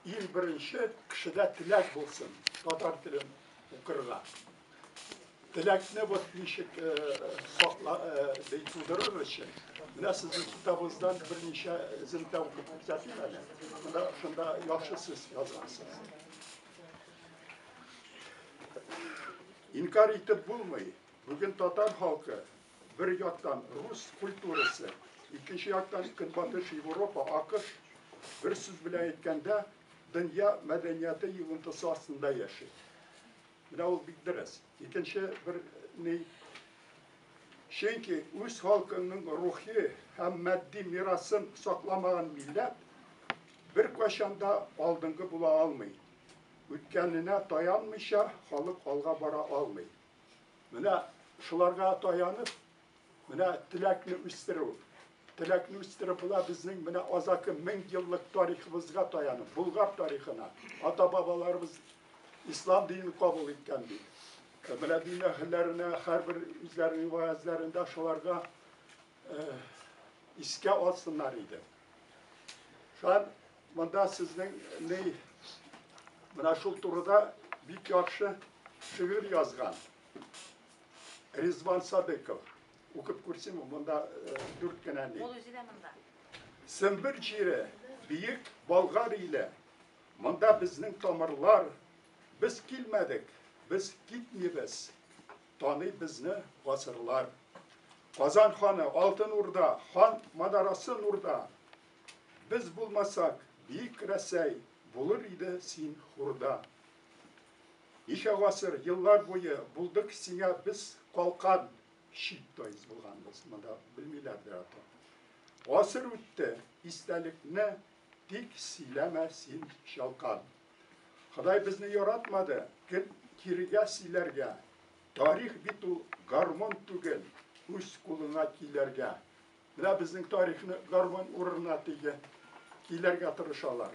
ең бірінші кішіде тілек болсын, татар тілін оқырға. Тілекне вот нешік тудырыр үшін. Мына сіздің кітабыңыздан бірнеше ізімді оқып көрсетейін әлі. Шында яқшы сіз жазғансыз. İnkar etip bulmayı. Bugün Tatar halkı bir yaktan Rus kulturası, ikinci yaktan Batı Avrupa, akış bir söz bile etkende dünya medeniyeti yığıntısı aslında yaşıyor. Buna ol bildiririz. İkinci bir ne? Çünkü öz halkının ruhi hem maddi mirasın saklamayan millet bir kaşanda aldığını bula almayı. Ötkənine dayanmışa halk alğa bara almayı. Mine şularga dayanıp, mine tilekni üstürü. Tilekni üstürü bula bizim mine azakı 1000 yıllık tarihimizga dayanıp, Bulgar tarihine, ata babalarımız İslam dinini kabul etken değil. Mine din ehillerine, her bir üzerinin vaazlarında şularga iske alsınlar idi. Şu an bunda sizin ne? Buna şu turda bir yakşı şiir yazgan. Rizvan Sadıkov. Okup kursim bunda 4 kene ne? Simbir cire büyük Balgar ile bunda bizning tamirlar biz kilmedik, biz gitmeybiz. Tanı bizni asırlar. Kazan Hanı Altın Urda, Han Madarası Nurda. Biz bulmasak büyük resey bulur idi sin hurda. İki asır yıllar boyu bulduk sine biz kalkan şiddoyuz bulganımız. Bunda bilmeylerdir hatta. Asır öttü istelik ne dik sileme sin şalkan. Xuday bizni yaratmadı kirige silerge. Tarih bitu garmon tugel üst kuluna kilerge. Buna bizning tarihini garmon uruna tege kilerge tırışalar.